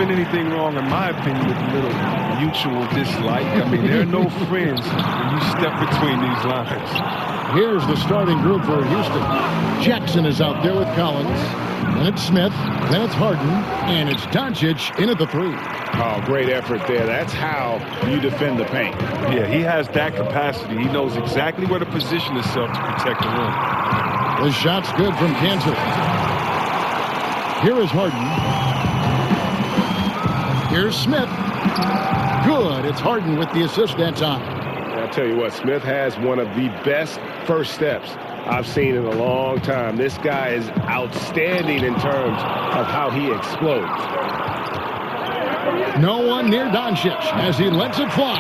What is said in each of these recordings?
been anything wrong, in my opinion, with a little mutual dislike. I mean, there are no friends when you step between these lines. Here's the starting group for Houston. Jackson is out there with Collins. Then it's Smith. Then it's Harden. And it's Doncic in at the 3. Oh, great effort there. That's how you defend the paint. Yeah, he has that capacity. He knows exactly where to position himself to protect the rim. The shot's good from Kansas. Here is Harden. Here's Smith. Good. It's Harden with the assist that time. I'll tell you what, Smith has one of the best first steps I've seen in a long time. This guy is outstanding in terms of how he explodes. No one near Doncic as he lets it fly.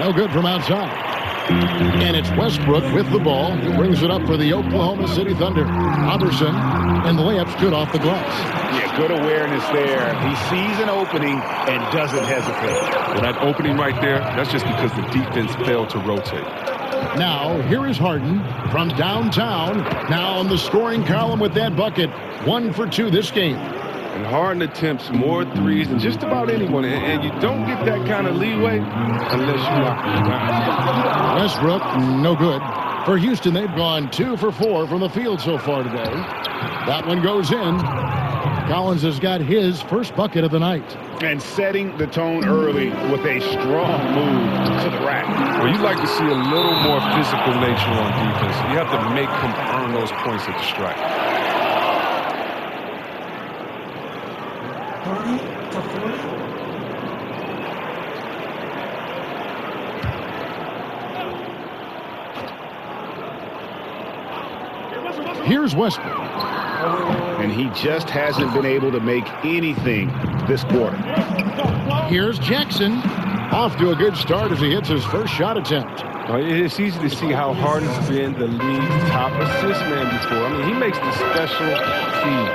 No good from outside. And it's Westbrook with the ball. He brings it up for the Oklahoma City Thunder. Robertson, and the layup's good off the glass. Yeah, good awareness there. He sees an opening and doesn't hesitate. Well, that opening right there, that's just because the defense failed to rotate. Now, here is Harden from downtown. Now on the scoring column with that bucket. 1 for 2 this game. And Harden attempts more threes than just about anyone. And you don't get that kind of leeway unless you knock them down. Westbrook, no good. For Houston, they've gone 2 for 4 from the field so far today. That one goes in. Collins has got his first bucket of the night. And setting the tone early with a strong move to the rack. Well, you like to see a little more physical nature on defense. You have to make him earn those points at the stripe. Here's Westbrook. And he just hasn't been able to make anything this quarter. Here's Jackson. Off to a good start as he hits his first shot attempt. It's easy to see how Harden's been the league's top assist man before. I mean, he makes the special feeds.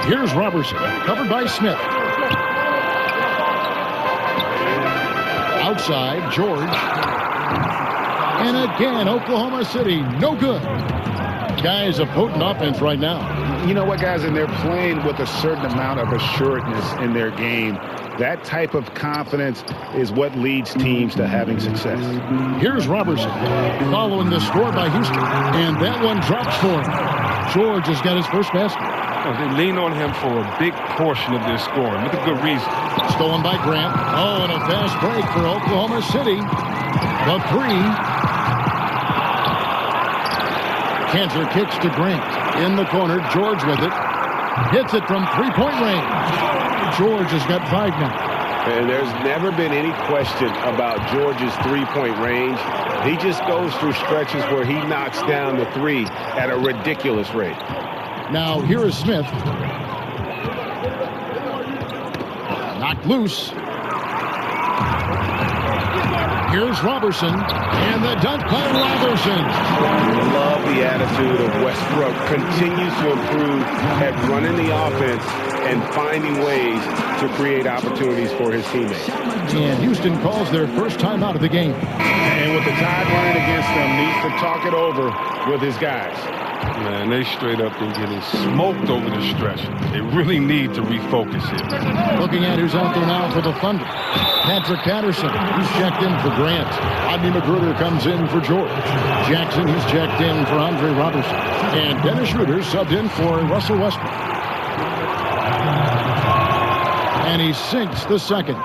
Here's Robertson, covered by Smith. Outside, George. And again, Oklahoma City, no good. Guys, a potent offense right now. You know what, guys, and they're playing with a certain amount of assuredness in their game. That type of confidence is what leads teams to having success. Here's Robertson, following the score by Houston. And that one drops for him. George has got his first basket. They lean on him for a big portion of their scoring with a good reason. Stolen by Grant. Oh, and a fast break for Oklahoma City. The 3. Kanter kicks to Grant. In the corner, George with it. Hits it from three-point range. George has got 5 now. And there's never been any question about George's three-point range. He just goes through stretches where he knocks down the 3 at a ridiculous rate. Now, here is Smith. Knocked loose. Here's Robertson. And the dunk by Robertson. I love the attitude of Westbrook. Continues to improve at running the offense and finding ways to create opportunities for his teammates. And Houston calls their first time out of the game. And with the Tide running against them, needs to talk it over with his guys. Man, they straight up been getting smoked over the stretch. They really need to refocus here. Looking at who's out there now for the Thunder. Patrick Patterson, who's checked in for Grant. Rodney Magruder comes in for George. Jackson, who's checked in for Andre Robertson. And Dennis Schroeder subbed in for Russell Westbrook. And he sinks the second.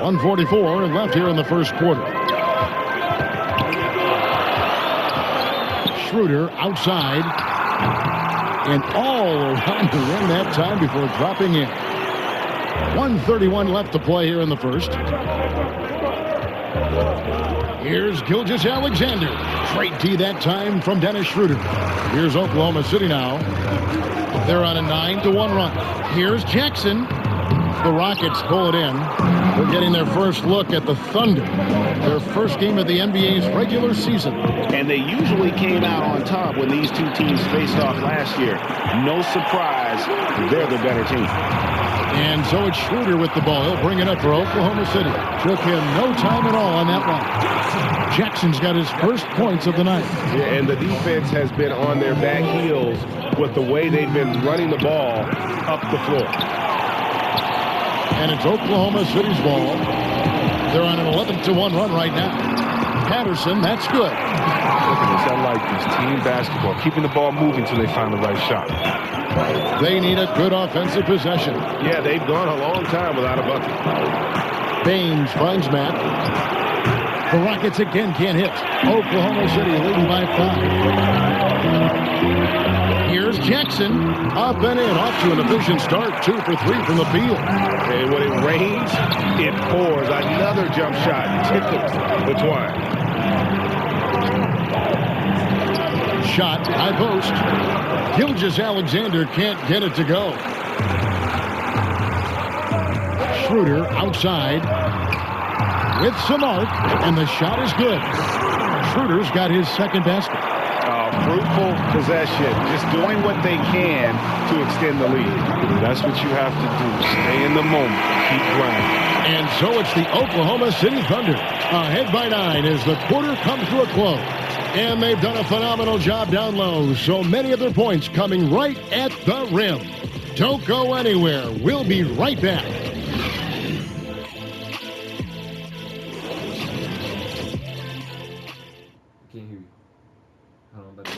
1:44 left here in the first quarter. Schroeder outside. And all around the rim that time before dropping in. 1:31 left to play here in the first. Here's Gilgeous-Alexander. Straight D that time from Dennis Schroeder. Here's Oklahoma City now. They're on a 9-1 run. Here's Jackson. The Rockets pull it in. They're getting their first look at the Thunder. Their first game of the NBA's regular season. And they usually came out on top when these two teams faced off last year. No surprise, they're the better team. And so it's Schroeder with the ball. He'll bring it up for Oklahoma City. Took him no time at all on that one. Jackson's got his first points of the night. Yeah, and the defense has been on their back heels with the way they've been running the ball up the floor. And it's Oklahoma City's ball. They're on an 11-1 run right now. Patterson, that's good. Look at this. I like this. Team basketball. Keeping the ball moving until they find the right shot. They need a good offensive possession. Yeah, they've gone a long time without a bucket. Baines finds Matt. The Rockets again can't hit. Oklahoma City leading by 5. Here's Jackson. Up and in. Off to an efficient start. 2 for 3 from the field. And when it rains, it pours. Another jump shot. Tipped the twine. Shot, high post. Gilgeous-Alexander can't get it to go. Schroeder outside with some arc, and the shot is good. Schroeder's got his second basket. Fruitful possession, just doing what they can to extend the lead. That's what you have to do. Stay in the moment. Keep grinding. And so it's the Oklahoma City Thunder ahead by 9 as the quarter comes to a close. And they've done a phenomenal job down low. So many of their points coming right at the rim. Don't go anywhere. We'll be right back. Can't hear you. Hold on, about to-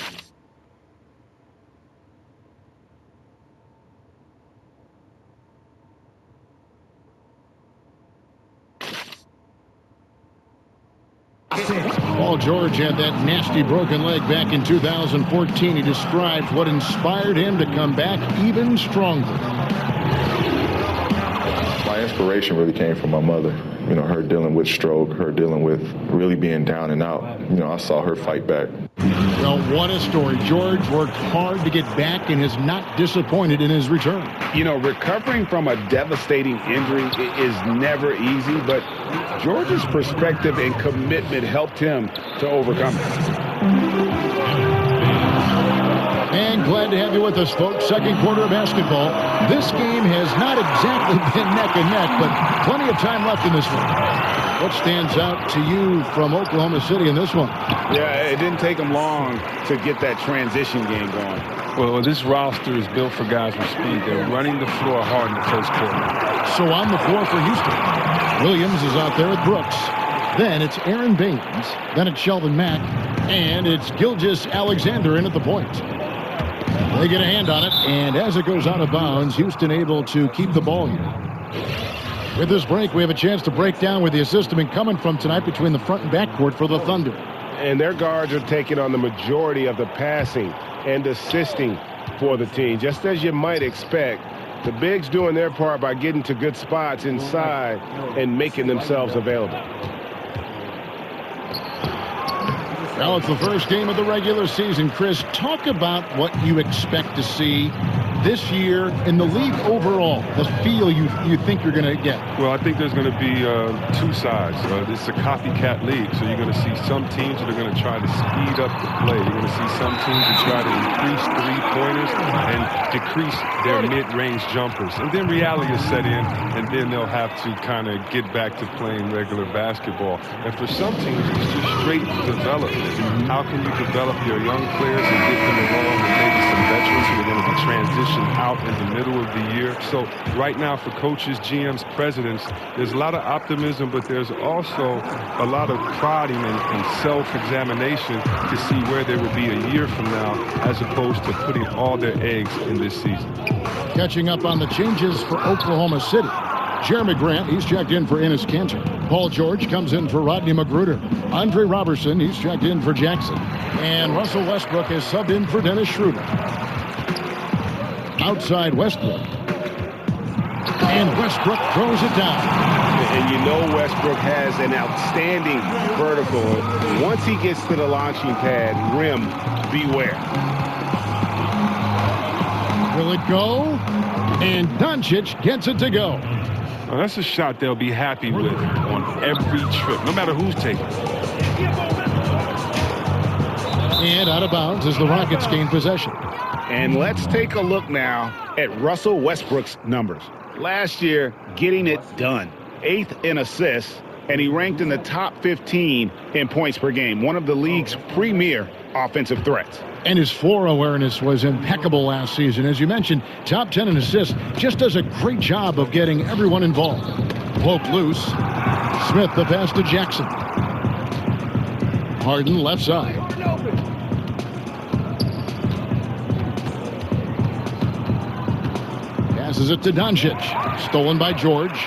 Paul George had that nasty broken leg back in 2014. He described what inspired him to come back even stronger. My inspiration really came from my mother. You know, her dealing with stroke, her dealing with really being down and out. You know, I saw her fight back. Well, what a story. George worked hard to get back and is not disappointed in his return. You know, recovering from a devastating injury is never easy, but George's perspective and commitment helped him to overcome it. And glad to have you with us, folks. Second quarter of basketball. This game has not exactly been neck and neck, but plenty of time left in this one. What stands out to you from Oklahoma City in this one? Yeah, it didn't take them long to get that transition game going. Well, this roster is built for guys with speed. They're running the floor hard in the first quarter. So on the floor for Houston. Williams is out there with Brooks. Then it's Aaron Baines. Then it's Sheldon Mack. And it's Gilgeous-Alexander in at the point. They get a hand on it, and as it goes out of bounds, Houston able to keep the ball here. With this break, we have a chance to break down where the assist has been coming from tonight between the front and backcourt for the Thunder. And their guards are taking on the majority of the passing and assisting for the team. Just as you might expect, the bigs doing their part by getting to good spots inside and making themselves available. Well, it's the first game of the regular season. Chris, talk about what you expect to see this year in the league overall, the feel you think you're going to get. Well, I think there's going to be two sides. It's a copycat league, so you're going to see some teams that are going to try to speed up the play. You're going to see some teams that try to increase three-pointers and decrease their mid-range jumpers. And then reality is set in, and then they'll have to kind of get back to playing regular basketball. And for some teams, it's just straight development. How can you develop your young players and get them along with maybe some veterans who are going to be transitioned out in the middle of the year? So right now for coaches, GMs, presidents, there's a lot of optimism, but there's also a lot of prodding and self-examination to see where they would be a year from now as opposed to putting all their eggs in this season. Catching up on the changes for Oklahoma City. Jeremy Grant, he's checked in for Enes Kanter. Paul George comes in for Rodney McGruder. Andre Robertson, he's checked in for Jackson. And Russell Westbrook has subbed in for Dennis Schroeder. Outside Westbrook. And Westbrook throws it down. And you know Westbrook has an outstanding vertical. Once he gets to the launching pad, rim, beware. Will it go? And Doncic gets it to go. Well, that's a shot they'll be happy with on every trip, no matter who's taking it. And out of bounds as the Rockets gain possession. And let's take a look now at Russell Westbrook's numbers. Last year, getting it done. 8th in assists, and he ranked in the top 15 in points per game, one of the league's premier offensive threats. And his floor awareness was impeccable last season. As you mentioned, top 10 in assists. Just does a great job of getting everyone involved. Poke loose. Smith the pass to Jackson. Harden left side. Passes it to Doncic. Stolen by George.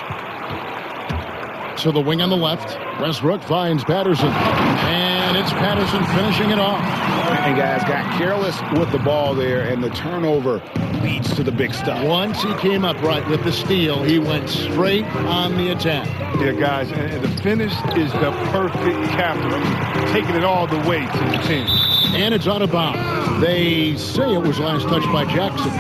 To the wing on the left. Westbrook finds Patterson. And it's Patterson finishing it off. And guys got careless with the ball there, and the turnover leads to the big stuff. Once he came up right with the steal, he went straight on the attack. Yeah, guys, and the finish is the perfect captain, taking it all the way to the team. And it's out of bounds. They say it was last touched by Jackson.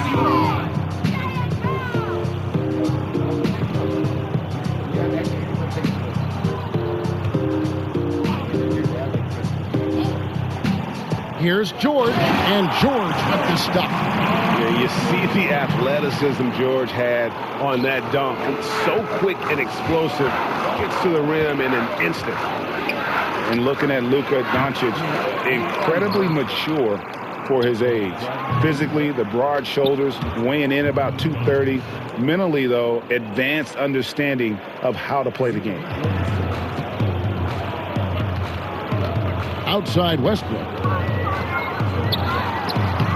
Here's George, and George with the stop. Yeah, you see the athleticism George had on that dunk. It's so quick and explosive. Gets to the rim in an instant. And looking at Luka Doncic, incredibly mature for his age. Physically, the broad shoulders, weighing in about 230. Mentally, though, advanced understanding of how to play the game. Outside Westbrook.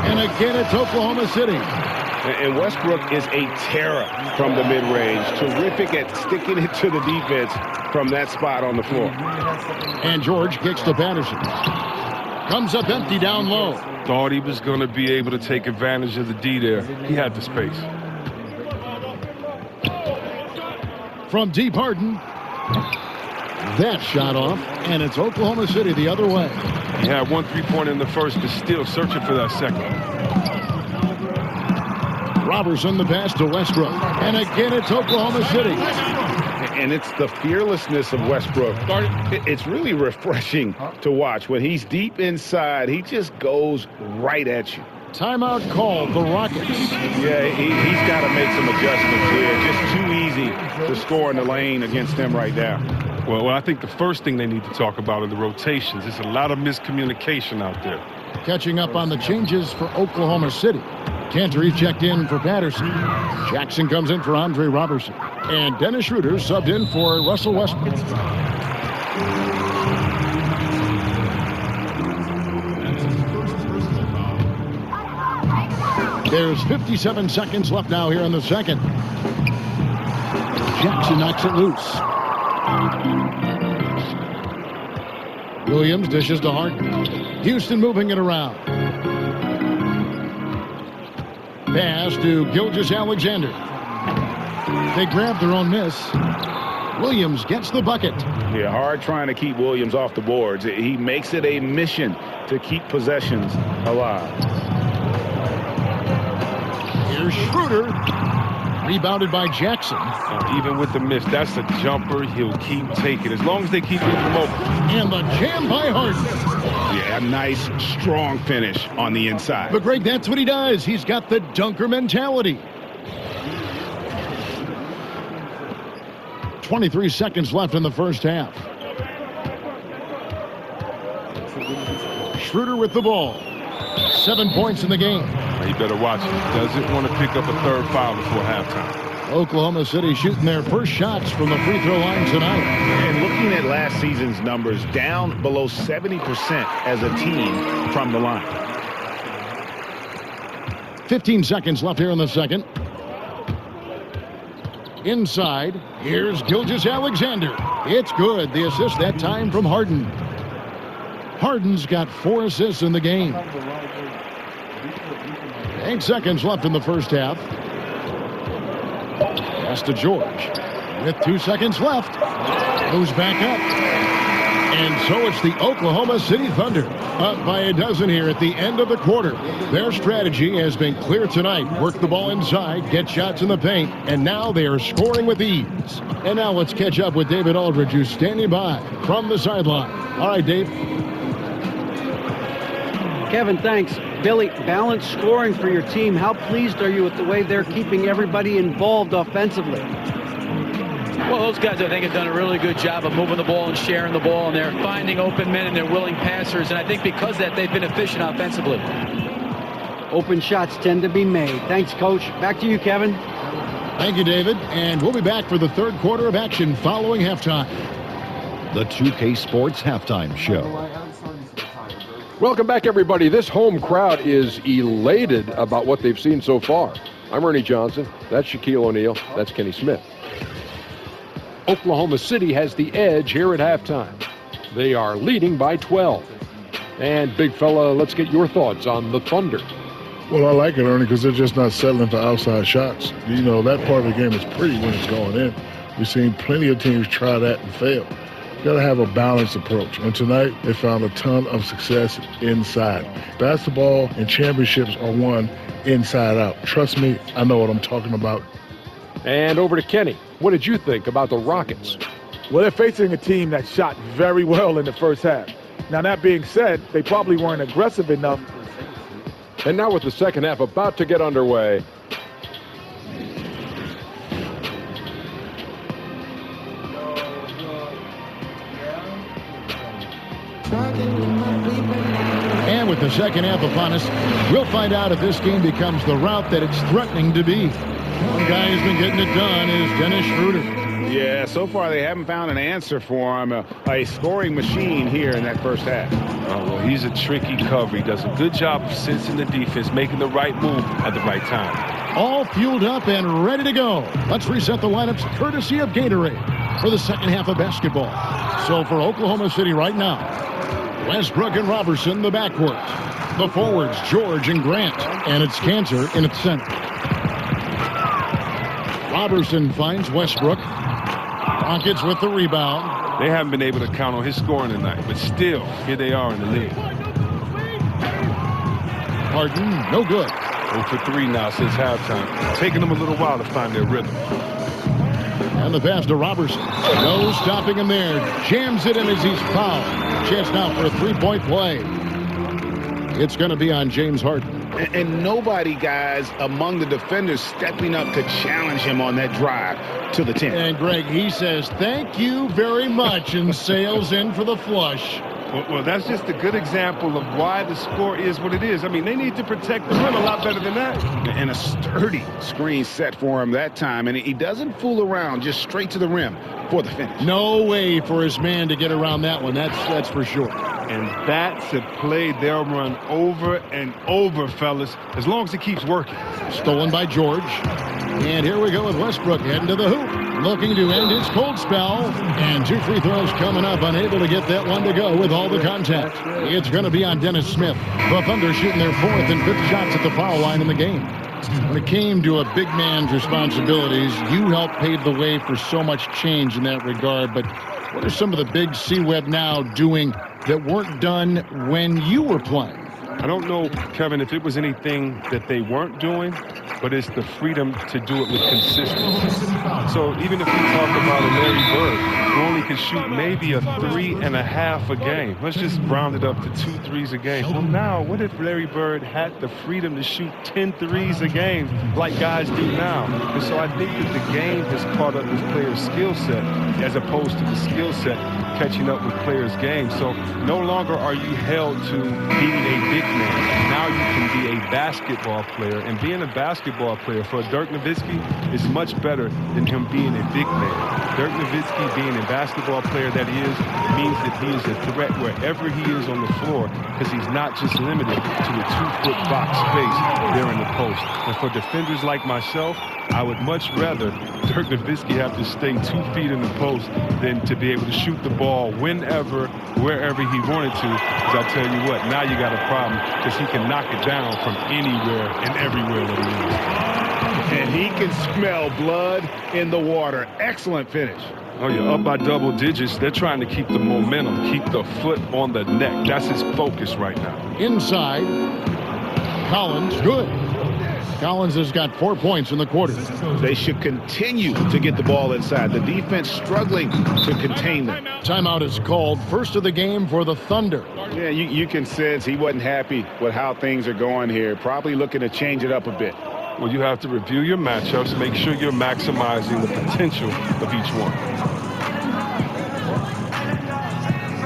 And again, it's Oklahoma City. And Westbrook is a terror from the mid-range. Terrific at sticking it to the defense from that spot on the floor. And George kicks to Patterson. Comes up empty down low. Thought he was going to be able to take advantage of the D there. He had the space. From deep, Harden. That shot off, and it's Oklahoma City the other way. He had 1 3-pointer in the first, but still searching for that second. Robertson the pass to Westbrook. And again, it's Oklahoma City. And it's the fearlessness of Westbrook. It's really refreshing to watch. When he's deep inside, he just goes right at you. Timeout called, the Rockets. Yeah, he's got to make some adjustments here. Just too easy to score in the lane against him right now. Well, I think the first thing they need to talk about are the rotations. There's a lot of miscommunication out there. Catching up on the changes for Oklahoma City. Cantor checked in for Patterson. Jackson comes in for Andre Robertson. And Dennis Schroeder subbed in for Russell Westbrook. There's 57 seconds left now here in the second. Jackson knocks it loose. Williams dishes to Harden. Houston moving it around. Pass to Gilgeous-Alexander. They grab their own miss. Williams gets the bucket. Yeah, hard trying to keep Williams off the boards. He makes it a mission to keep possessions alive. Here's Schroeder. Rebounded by Jackson. Even with the miss, that's a jumper he'll keep taking as long as they keep moving him over. And the jam by Harden. Yeah, a nice, strong finish on the inside. But, Greg, that's what he does. He's got the dunker mentality. 23 seconds left in the first half. Schroeder with the ball. 7 points in the game. He better watch it. He doesn't want to pick up a third foul before halftime. Oklahoma City shooting their first shots from the free throw line tonight. And looking at last season's numbers, down below 70% as a team from the line. 15 seconds left here in the second. Inside, here's Gilgeous-Alexander. It's good. The assist that time from Harden. Harden's got 4 assists in the game. 8 seconds left in the first half. Pass to George. With 2 seconds left. Moves back up. And so it's the Oklahoma City Thunder. Up by a dozen here at the end of the quarter. Their strategy has been clear tonight. Work the ball inside, get shots in the paint, and now they are scoring with ease. And now let's catch up with David Aldridge, who's standing by from the sideline. All right, Dave. Kevin, thanks. Billy, balanced scoring for your team. How pleased are you with the way they're keeping everybody involved offensively? Well, those guys, I think, have done a really good job of moving the ball and sharing the ball, and they're finding open men and they're willing passers, and I think because of that, they've been efficient offensively. Open shots tend to be made. Thanks, Coach. Back to you, Kevin. Thank you, David. And we'll be back for the third quarter of action following halftime. The 2K Sports Halftime Show. Welcome back, everybody. This home crowd is elated about what they've seen so far. I'm Ernie Johnson. That's Shaquille O'Neal. That's Kenny Smith. Oklahoma City has the edge here at halftime. They are leading by 12. And, big fella, let's get your thoughts on the Thunder. Well, I like it, Ernie, because they're just not settling for outside shots. You know, that part of the game is pretty when it's going in. We've seen plenty of teams try that and fail. You got to have a balanced approach. And tonight, they found a ton of success inside. Basketball and championships are won inside out. Trust me, I know what I'm talking about. And over to Kenny. What did you think about the Rockets? Well, they're facing a team that shot very well in the first half. Now, that being said, they probably weren't aggressive enough. And now with the second half about to get underway. And with the second half upon us, we'll find out if this game becomes the route that it's threatening to be. One guy who's been getting it done is Dennis Schroeder. Yeah, so far they haven't found an answer for him. A scoring machine here in that first half. Oh, well, he's a tricky cover. He does a good job of sensing the defense, making the right move at the right time. All fueled up and ready to go. Let's reset the lineups courtesy of Gatorade for the second half of basketball. So for Oklahoma City right now, Westbrook and Robertson, the backcourt. The forwards, George and Grant. And it's Cantor in its center. Robertson finds Westbrook. Rockets with the rebound. They haven't been able to count on his scoring tonight, but still, here they are in the lead. Harden, no good. 0 for 3 now since halftime. Taking them a little while to find their rhythm. And the pass to Robertson. No stopping him there. Jams it in as he's fouled. Chance now for a three-point play. It's going to be on James Harden. And nobody, guys, among the defenders stepping up to challenge him on that drive to the 10. And, Greg, he says, thank you very much, and sails in for the flush. Well, that's just a good example of why the score is what it is. I mean, they need to protect the rim a lot better than that. And a sturdy screen set for him that time. And he doesn't fool around, just straight to the rim for the finish. No way for his man to get around that one. That's for sure. And that's a play they'll run over and over, fellas, as long as it keeps working. Stolen by George. And here we go with Westbrook heading to the hoop, looking to end his cold spell. And 2 free throws coming up, unable to get that one to go with all the contact. It's going to be on Dennis Smith. The Thunder shooting their 4th and 5th shots at the foul line in the game. When it came to a big man's responsibilities, you helped pave the way for so much change in that regard. But what are some of the big C-Web now doing that weren't done when you were playing? I don't know, Kevin, if it was anything that they weren't doing, but it's the freedom to do it with consistency. So even if we talk about a Larry Bird, who only can shoot maybe a 3.5 a game, let's just round it up to 2 threes a game. Well, now, what if Larry Bird had the freedom to shoot 10 threes a game like guys do now? And so I think that the game has caught up with players' skill set as opposed to the skill set catching up with players' games. So no longer are you held to being a big man. Now you can be a basketball player, and being a basketball player for Dirk Nowitzki is much better than him being a big man. Dirk Nowitzki being a basketball player that he is means that he is a threat wherever he is on the floor, because he's not just limited to a 2-foot box space there in the post. And for defenders like myself, I would much rather Dirk Nowitzki have to stay 2 feet in the post than to be able to shoot the ball whenever, wherever he wanted to. Because I tell you what, now you got a problem, because he can knock it down from anywhere and everywhere that he is. And he can smell blood in the water. Excellent finish. Oh, you're up by double digits. They're trying to keep the momentum, keep the foot on the neck. That's his focus right now. Inside, Collins, good. Collins has got 4 points in the quarter. They should continue to get the ball inside. The defense struggling to contain them. Timeout is called. First of the game for the Thunder. Yeah, you can sense he wasn't happy with how things are going here. Probably looking to change it up a bit. Well, you have to review your matchups, make sure you're maximizing the potential of each one.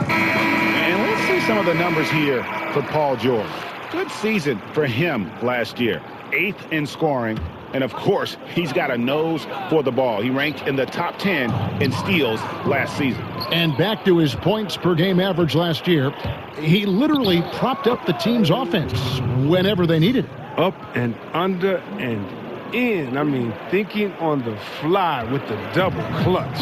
And let's see some of the numbers here for Paul George. Good season for him last year. 8th in scoring. And, of course, he's got a nose for the ball. He ranked in the top 10 in steals last season. And back to his points per game average last year, he literally propped up the team's offense whenever they needed it. Up and under and in. I mean, thinking on the fly with the double clutch.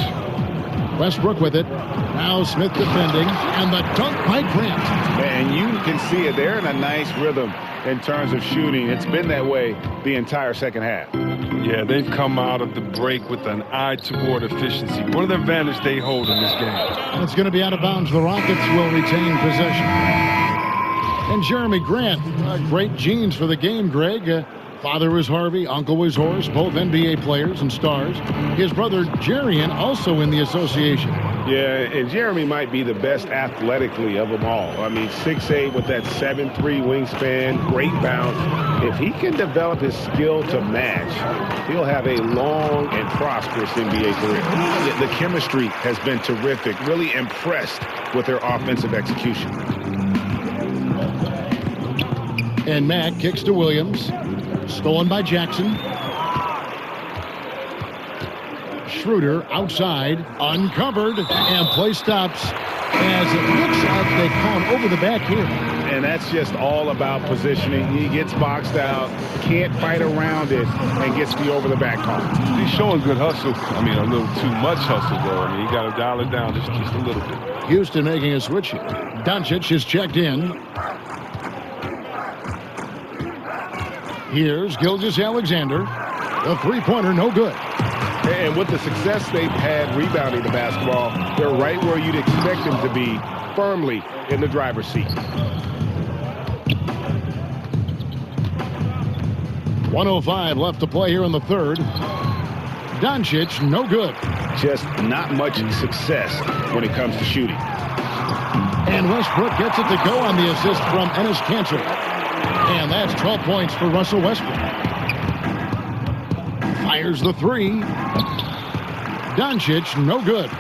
Westbrook with it. Now Smith defending. And the dunk by Grant. Man, you can see it. They're in a nice rhythm in terms of shooting. It's been that way the entire second half. Yeah, they've come out of the break with an eye toward efficiency. One of the advantages they hold in this game. It's going to be out of bounds. The Rockets will retain possession. And Jeremy Grant, great genes for the game, Greg. Father was Harvey, uncle was Horace, both NBA players and stars. His brother Jarian also in the association. Yeah, and Jeremy might be the best athletically of them all. I mean, 6'8" with that 7'3" wingspan, great bounce. If he can develop his skill to match, he'll have a long and prosperous NBA career. The chemistry has been terrific. Really impressed with their offensive execution. And Mack kicks to Williams. Stolen by Jackson. Schroeder outside, uncovered, and play stops as it looks like they call him over the back here. And that's just all about positioning. He gets boxed out, can't fight around it, and gets the over-the-back call. He's showing good hustle. I mean, a little too much hustle, though. I mean, you got to dial it down just a little bit. Houston making a switch here. Doncic is checked in. Here's Gilgeous-Alexander. The three-pointer, no good. And with the success they've had rebounding the basketball, they're right where you'd expect them to be, firmly in the driver's seat. 1:05 left to play here in the third. Doncic, no good. Just not much success when it comes to shooting. And Westbrook gets it to go on the assist from Enes Kanter. And that's 12 points for Russell Westbrook. Fires the three. Doncic, no good.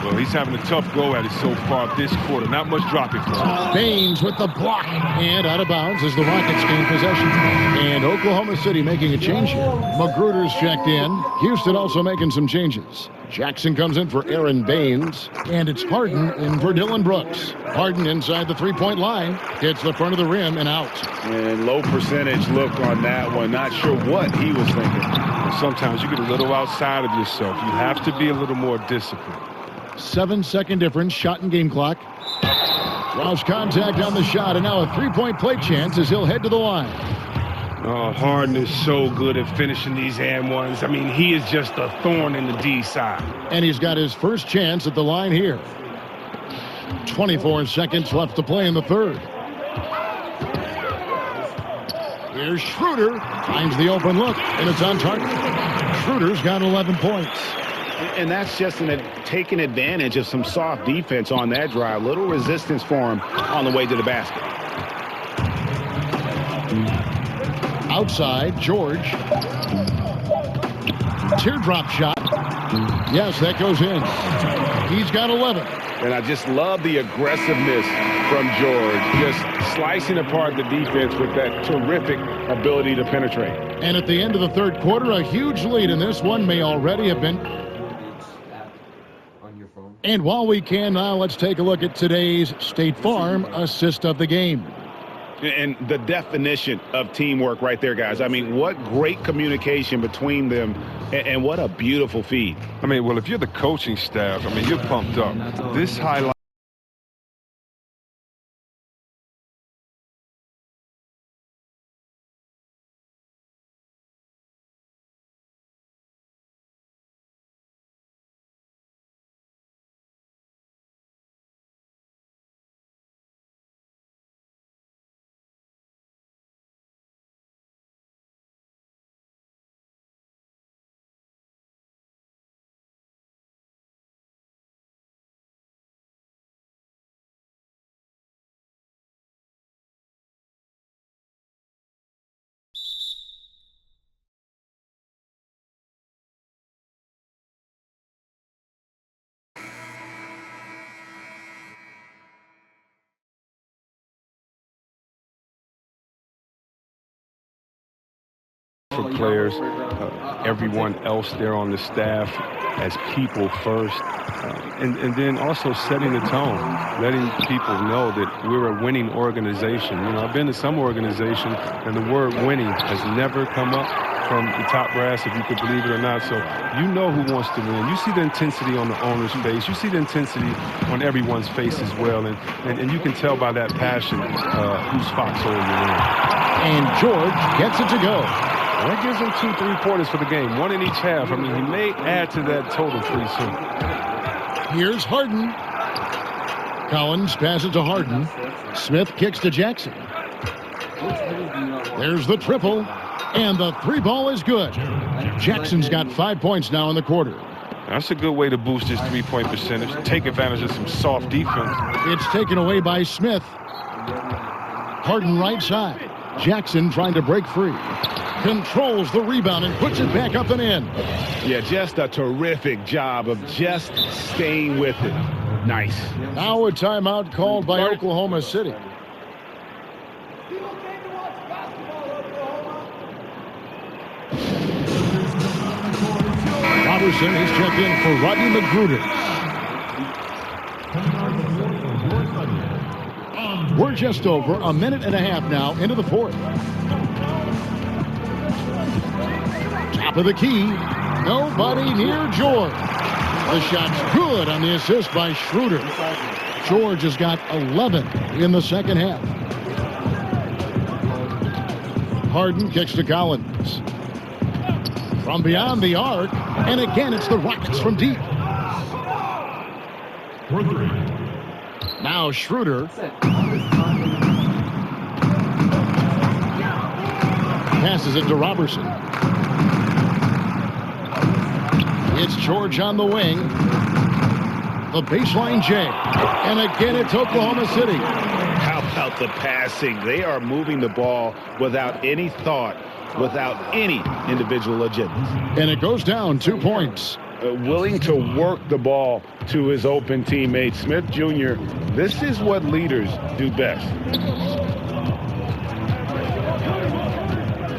Well, he's having a tough go at it so far this quarter. Not much dropping for him. Baines with the block. And out of bounds as the Rockets gain possession. And Oklahoma City making a change here. Magruder's checked in. Houston also making some changes. Jackson comes in for Aaron Baines. And it's Harden in for Dillon Brooks. Harden inside the three-point line. Hits the front of the rim and out. And low percentage look on that one. Not sure what he was thinking. Sometimes you get a little outside of yourself. You have to be a little more disciplined. 7-second difference, shot and game clock. Draws contact on the shot, and now a three-point play chance as he'll head to the line. Oh, Harden is so good at finishing these and ones. I mean, he is just a thorn in the D side. And he's got his first chance at the line here. 24 seconds left to play in the third. Here's Schroeder. Finds the open look, and it's on target. Schroeder's got 11 points. And that's just taking advantage of some soft defense on that drive. Little resistance for him on the way to the basket. Outside, George. Teardrop shot. Yes, that goes in. He's got 11. And I just love the aggressiveness from George. Just slicing apart the defense with that terrific ability to penetrate. And at the end of the third quarter, a huge lead in this one may already have been. And while we can now, let's take a look at today's State Farm assist of the game. And the definition of teamwork right there, guys. I mean, what great communication between them, and what a beautiful feed. I mean, well, if you're the coaching staff, I mean, you're pumped up. This highlight. for players, everyone else there on the staff as people first, and then also setting the tone, letting people know that we're a winning organization. You know, I've been to some organization, and the word winning has never come up from the top brass, if you could believe it or not. So you know who wants to win. You see the intensity on the owner's face. You see the intensity on everyone's face as well, and you can tell by that passion whose foxhole you're in. And George gets it to go. That gives him 2 3-pointers for the game, 1 in each half. I mean, he may add to that total pretty soon. Here's Harden. Collins passes to Harden. Smith kicks to Jackson. There's the triple. And the 3 ball is good. Jackson's got 5 points now in the quarter. That's a good way to boost his 3-point percentage. Take advantage of some soft defense. It's taken away by Smith. Harden right side. Jackson trying to break free. Controls the rebound and puts it back up and in. Yeah, just a terrific job of just staying with it. Nice. Now a timeout called by Oklahoma City. Robertson is checked in for Rodney McGruder. We're just over a minute and a half now into the fourth. Top of the key. Nobody near George. The shot's good on the assist by Schroeder. George has got 11 in the second half. Harden kicks to Collins. From beyond the arc, and again it's the Rockets from deep. Now Schroeder. Passes it to Robertson. It's George on the wing. The baseline J. And again it's Oklahoma City. How about the passing? They are moving the ball without any thought, without any individual agendas. And it goes down 2 points. Willing to work the ball to his open teammate. Smith Jr., this is what leaders do best.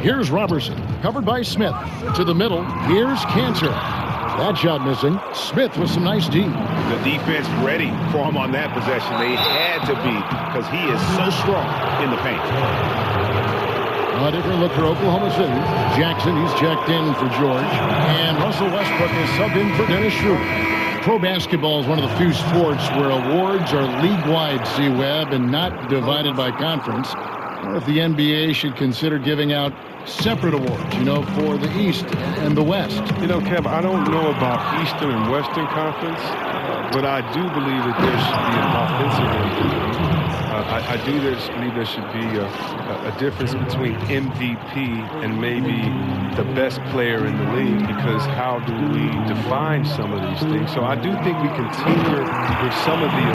Here's Robertson, covered by Smith. To the middle, here's Cantor. That shot missing. Smith with some nice D. The defense ready for him on that possession. They had to be, because he is so strong in the paint. A different look for Oklahoma City. Jackson, he's checked in for George. And Russell Westbrook is subbed in for Dennis Schroeder. Pro basketball is one of the few sports where awards are league-wide, C-Web, and not divided by conference. Or if the NBA should consider giving out separate awards, you know, for the East and the West. You know, Kev, I don't know about Eastern and Western Conference, but I do believe that there should be an offensive MVP. I do believe there should be a difference between MVP and maybe the best player in the league, because how do we define some of these things? So I do think we can tinker with some of the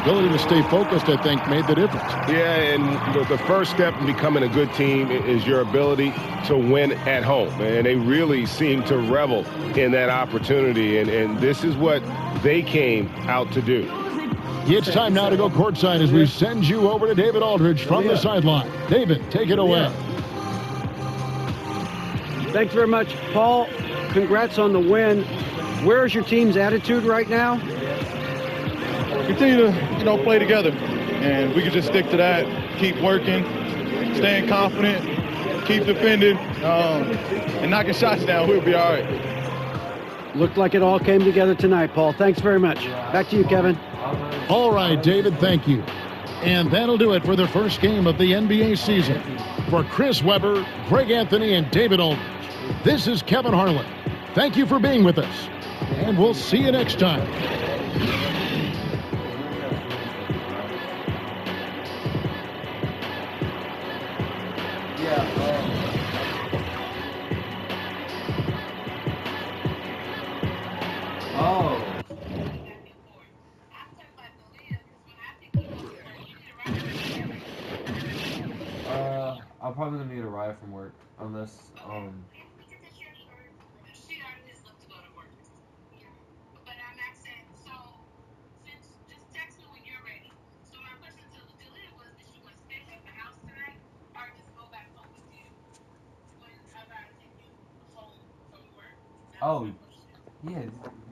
ability to stay focused, I think, made the difference. Yeah, and the first step in becoming a good team is your ability to win at home. And they really seem to revel in that opportunity. And this is what they came out to do. It's time now to go courtside as we send you over to David Aldridge from the sideline. David, take it away. Thanks very much, Paul. Congrats on the win. Where's your team's attitude right now? Continue to, play together, and we can just stick to that. Keep working, staying confident, keep defending, and knocking shots down. We'll be all right. Looked like it all came together tonight, Paul. Thanks very much. Back to you, Kevin. All right, David, thank you. And that'll do it for the first game of the NBA season. For Chris Webber, Greg Anthony, and David Aldridge, this is Kevin Harlan. Thank you for being with us, and we'll see you next time. I'm probably gonna need a ride from work unless Oh, yeah.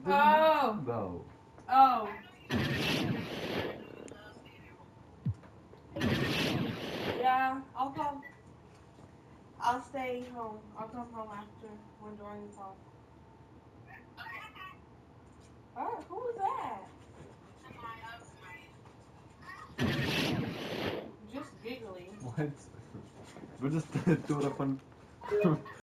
Oh. Go. Oh. Yeah, I'll come. I'll stay home. I'll come home after when Dorian is off. Alright, who was that? Just giggly. What? We'll just do it up on